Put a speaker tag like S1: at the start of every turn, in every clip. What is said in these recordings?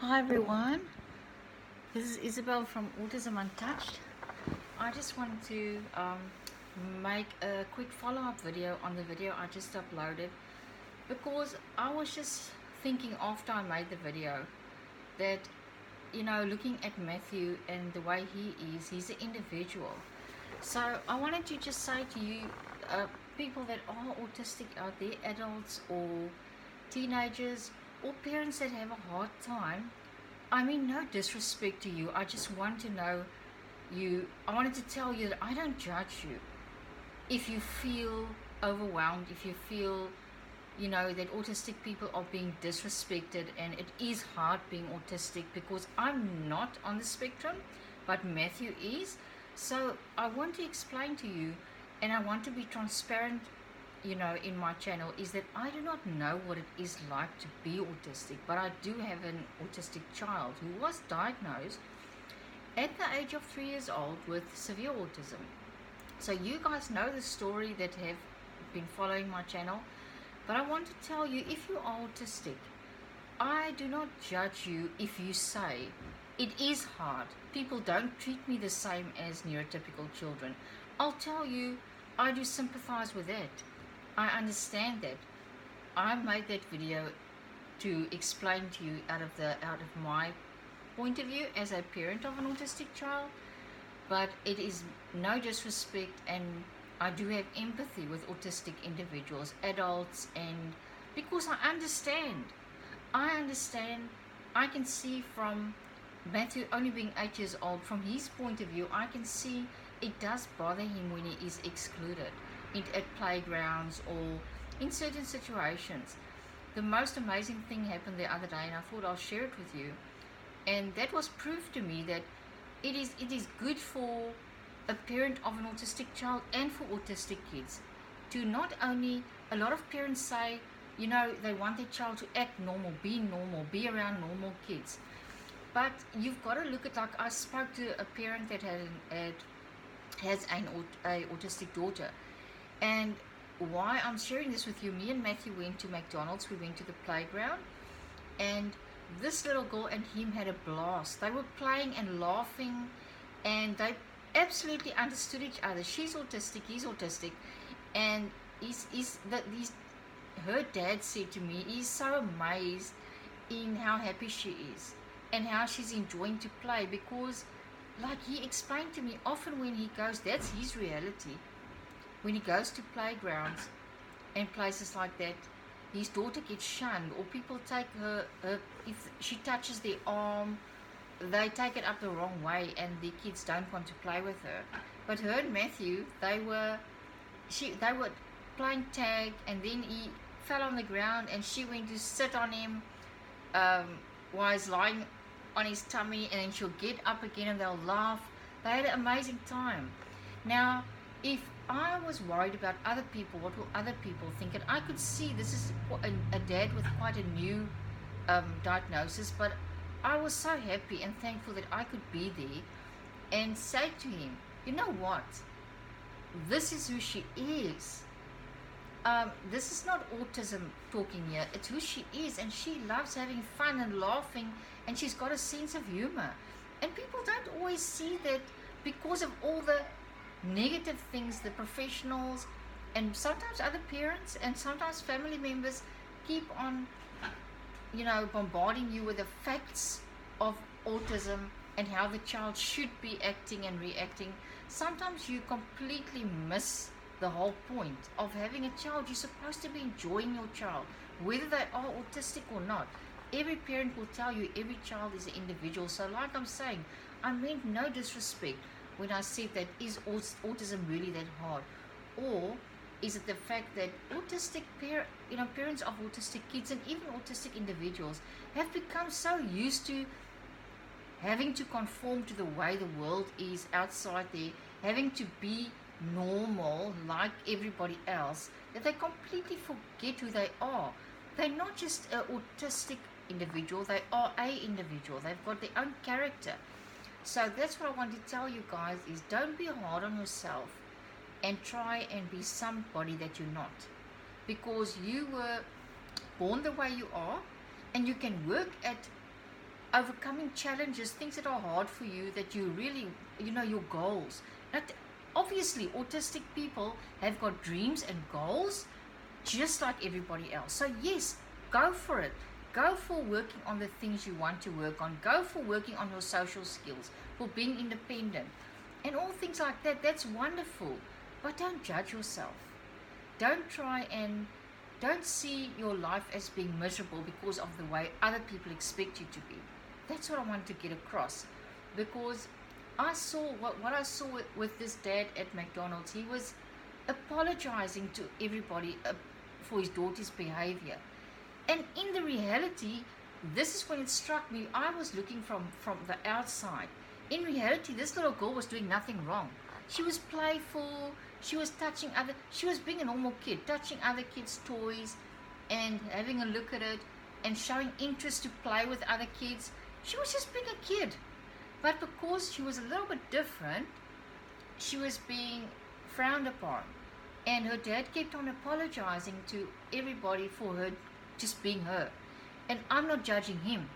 S1: Hi everyone, this is Isabel from Autism Untouched. I just wanted to make a quick follow-up video on the video I just uploaded, because I was just thinking after I made the video that, looking at Matthew and the way he is, he's an individual. So I wanted to just say to you, people that are autistic out there, adults or teenagers or parents that have a hard time, I mean, no disrespect to you. I just want to know you. I wanted to tell you that I don't judge you. If you feel overwhelmed, if you feel, that autistic people are being disrespected, and it is hard being autistic because I'm not on the spectrum, but Matthew is. So I want to explain to you, and I want to be transparent, in my channel, is that I do not know what it is like to be autistic, but I do have an autistic child who was diagnosed at the age of 3 years old with severe autism. So you guys know the story that have been following my channel, but I want to tell you, if you are autistic, I do not judge you if you say it is hard. People don't treat me the same as neurotypical children. I'll tell you, I do sympathize with that. I understand that. I made that video to explain to you out of my point of view as a parent of an autistic child, but it is no disrespect, and I do have empathy with autistic individuals, adults, and because I understand. I can see from Matthew only being 8 years old, from his point of view, I can see it does bother him when he is excluded at playgrounds or in certain situations. The most amazing thing happened the other day, and I thought I'll share it with you. And that was proof to me that it is good for a parent of an autistic child and for autistic kids to not only, a lot of parents say, they want their child to act normal, be around normal kids. But you've got to look at, like, I spoke to a parent that has an autistic daughter. And why I'm sharing this with you, me and Matthew went to McDonald's, we went to the playground, and this little girl and him had a blast. They were playing and laughing, and they absolutely understood each other. She's autistic, he's autistic, and her dad said to me, he's so amazed in how happy she is and how she's enjoying to play, because, like he explained to me, often when he goes, that's his reality. When he goes to playgrounds and places like that, his daughter gets shunned, or people take her, if she touches their arm, they take it up the wrong way, and the kids don't want to play with her. But her and Matthew, they were playing tag, and then he fell on the ground, and she went to sit on him while he's lying on his tummy, and then she'll get up again and they'll laugh. They had an amazing time. Now, if I was worried about other people, what will other people think? And I could see this is a dad with quite a new diagnosis, but I was so happy and thankful that I could be there and say to him, you know what? This is who she is. This is not autism talking here. It's who she is, and she loves having fun and laughing, and she's got a sense of humor. And people don't always see that, because of all the negative things the professionals and sometimes other parents and sometimes family members keep on, bombarding you with the facts of autism and how the child should be acting and reacting. Sometimes you completely miss the whole point of having a child. You're supposed to be enjoying your child, whether they are autistic or not. Every parent will tell you every child is an individual. So like I'm saying, I meant no disrespect when I said that, is autism really that hard? Or is it the fact that autistic parents of autistic kids and even autistic individuals have become so used to having to conform to the way the world is outside there, having to be normal like everybody else, that they completely forget who they are. They're not just an autistic individual, they are a individual. They've got their own character. So that's what I want to tell you guys, is don't be hard on yourself and try and be somebody that you're not, because you were born the way you are, and you can work at overcoming challenges, things that are hard for you, that you really, your goals. Not, obviously, autistic people have got dreams and goals just like everybody else. So yes, go for it. Go for working on the things you want to work on. Go for working on your social skills, for being independent, and all things like that. That's wonderful. But don't judge yourself. Don't see your life as being miserable because of the way other people expect you to be. That's what I want to get across. Because I saw what I saw with this dad at McDonald's. He was apologizing to everybody for his daughter's behavior. And in the reality, this is when it struck me. I was looking from the outside. In reality, this little girl was doing nothing wrong. She was playful. She was she was being a normal kid, touching other kids' toys and having a look at it and showing interest to play with other kids. She was just being a kid. But because she was a little bit different, she was being frowned upon. And her dad kept on apologizing to everybody for her just being her. And I'm not judging him,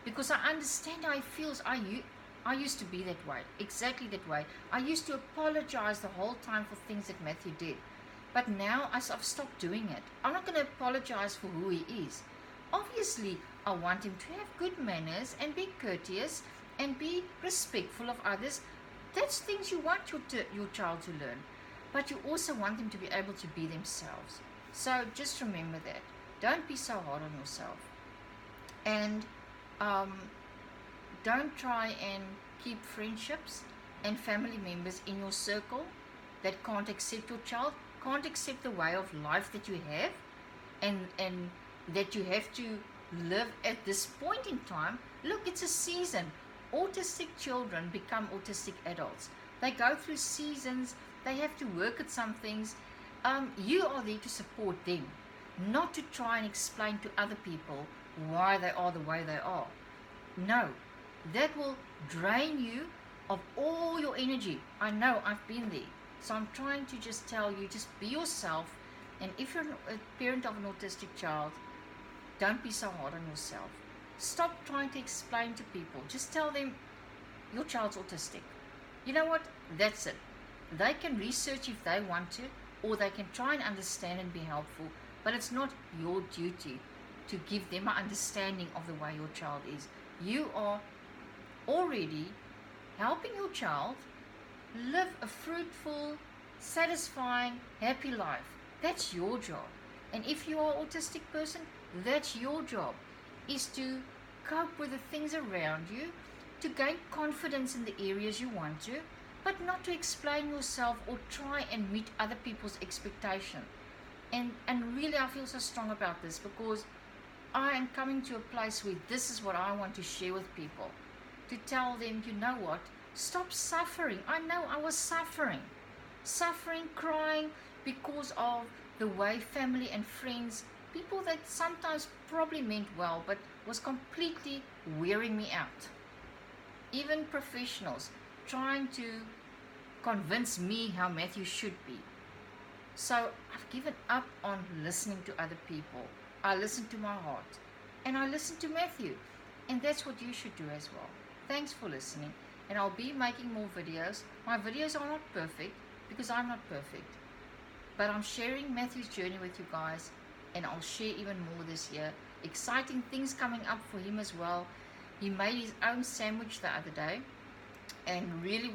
S1: because I understand how he feels. I used to be that way, exactly that way. I used to apologize the whole time for things that Matthew did. But now I've stopped doing it. I'm not going to apologize for who he is. Obviously, I want him to have good manners and be courteous and be respectful of others. That's things you want your child to learn. But you also want them to be able to be themselves. So just remember that. Don't be so hard on yourself. And don't try and keep friendships and family members in your circle that can't accept your child, can't accept the way of life that you have, and that you have to live at this point in time. Look, it's a season. Autistic children become autistic adults. They go through seasons. They have to work at some things. You are there to support them, not to try and explain to other people why they are the way they are. No, that will drain you of all your energy. I know, I've been there. So I'm trying to just tell you, just be yourself. And if you're a parent of an autistic child, don't be so hard on yourself. Stop trying to explain to people. Just tell them your child's autistic. You know what? That's it. They can research if they want to, or they can try and understand and be helpful. But it's not your duty to give them an understanding of the way your child is. You are already helping your child live a fruitful, satisfying, happy life. That's your job. And if you are an autistic person, that's your job, is to cope with the things around you, to gain confidence in the areas you want to, but not to explain yourself or try and meet other people's expectation. And really, I feel so strong about this, because I am coming to a place where this is what I want to share with people. To tell them, you know what, stop suffering. I know I was suffering, crying because of the way family and friends, people that sometimes probably meant well, but was completely wearing me out. Even professionals trying to convince me how Matthew should be. So I've given up on listening to other people. I listen to my heart, and I listen to Matthew, and that's what you should do as well. Thanks for listening, and I'll be making more videos. My videos are not perfect, because I'm not perfect, but I'm sharing Matthew's journey with you guys, and I'll share even more this year. Exciting things coming up for him as well. He made his own sandwich the other day, and really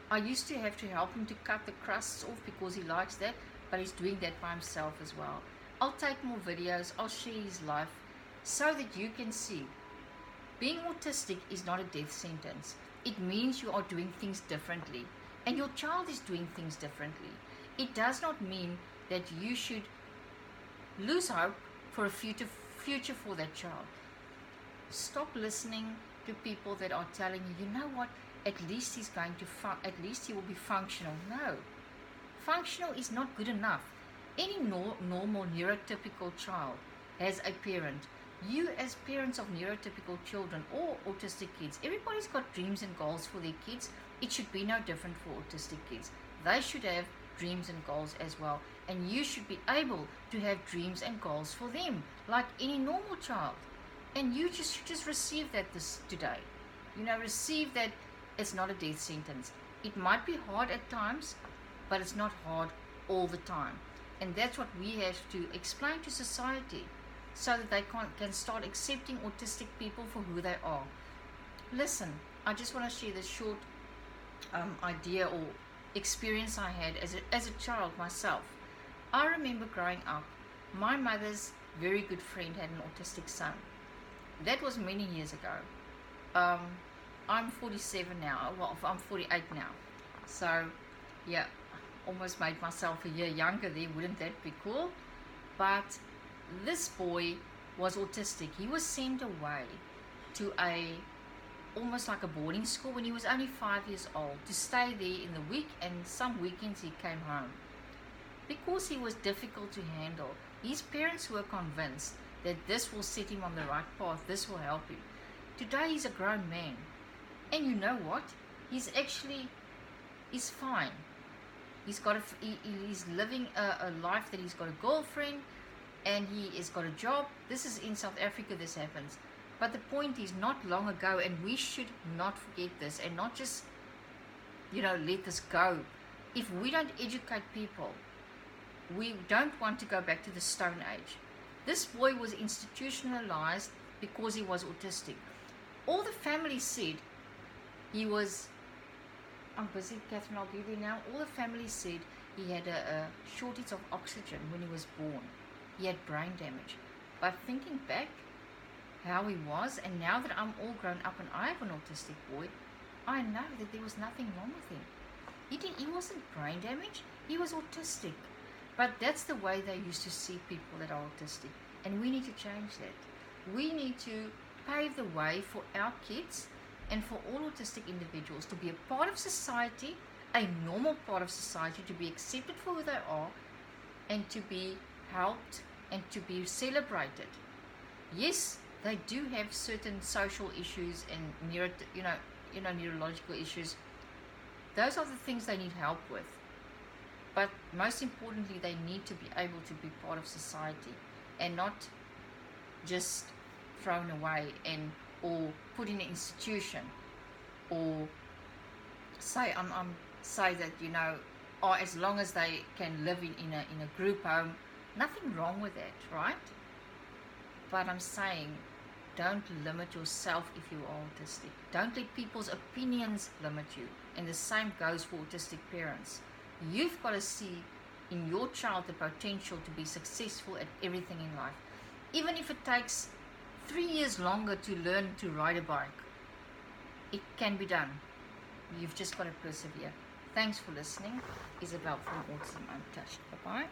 S1: I used to have to help him to cut the crusts off because he likes that, but he's doing that by himself as well. I'll take more videos, I'll share his life, so that you can see being autistic is not a death sentence. It means you are doing things differently, and your child is doing things differently. It does not mean that you should lose hope for a future for that child. Stop listening to people that are telling you, you know what, at least he's going to at least he will be functional. No, functional is not good enough. Any normal neurotypical child has a parent. You, as parents of neurotypical children or autistic kids, everybody's got dreams and goals for their kids. It should be no different for autistic kids. They should have dreams and goals as well, and you should be able to have dreams and goals for them like any normal child. And you just receive that this today. Receive that it's not a death sentence. It might be hard at times, but it's not hard all the time. And that's what we have to explain to society, so that they can start accepting autistic people for who they are. Listen, I just want to share this short idea or experience I had as a child myself. I remember growing up, my mother's very good friend had an autistic son. That was many years ago. I'm 47 now. Well, I'm 48 now. So, yeah, almost made myself a year younger there. Wouldn't that be cool? But this boy was autistic. He was sent away to almost like a boarding school when he was only 5 years old, to stay there in the week, and some weekends he came home. Because he was difficult to handle, his parents were convinced that this will set him on the right path, this will help him. Today he's a grown man. And you know what? He's fine. He's living a life that he's got a girlfriend, and he has got a job. This is in South Africa, this happens. But the point is, not long ago, and we should not forget this, and not just, let this go. If we don't educate people, we don't want to go back to the Stone Age. This boy was institutionalized because he was autistic. All the family said he was, I'm busy, Catherine, I'll give you now. All the family said he had a shortage of oxygen when he was born. He had brain damage. But thinking back, how he was, and now that I'm all grown up and I have an autistic boy, I know that there was nothing wrong with him. He wasn't brain damaged, he was autistic. But that's the way they used to see people that are autistic, and we need to change that. We need to pave the way for our kids and for all autistic individuals to be a part of society, a normal part of society, to be accepted for who they are, and to be helped and to be celebrated. Yes, they do have certain social issues and neurological issues. Those are the things they need help with. But most importantly, they need to be able to be part of society and not just thrown away or put in an institution, or say that as long as they can live in a group home, nothing wrong with that, right? But I'm saying, don't limit yourself if you are autistic. Don't let people's opinions limit you. And the same goes for autistic parents. You've got to see in your child the potential to be successful at everything in life. Even if it takes 3 years longer to learn to ride a bike, it can be done. You've just got to persevere. Thanks for listening. Isabel from Autism Untouched. Bye-bye.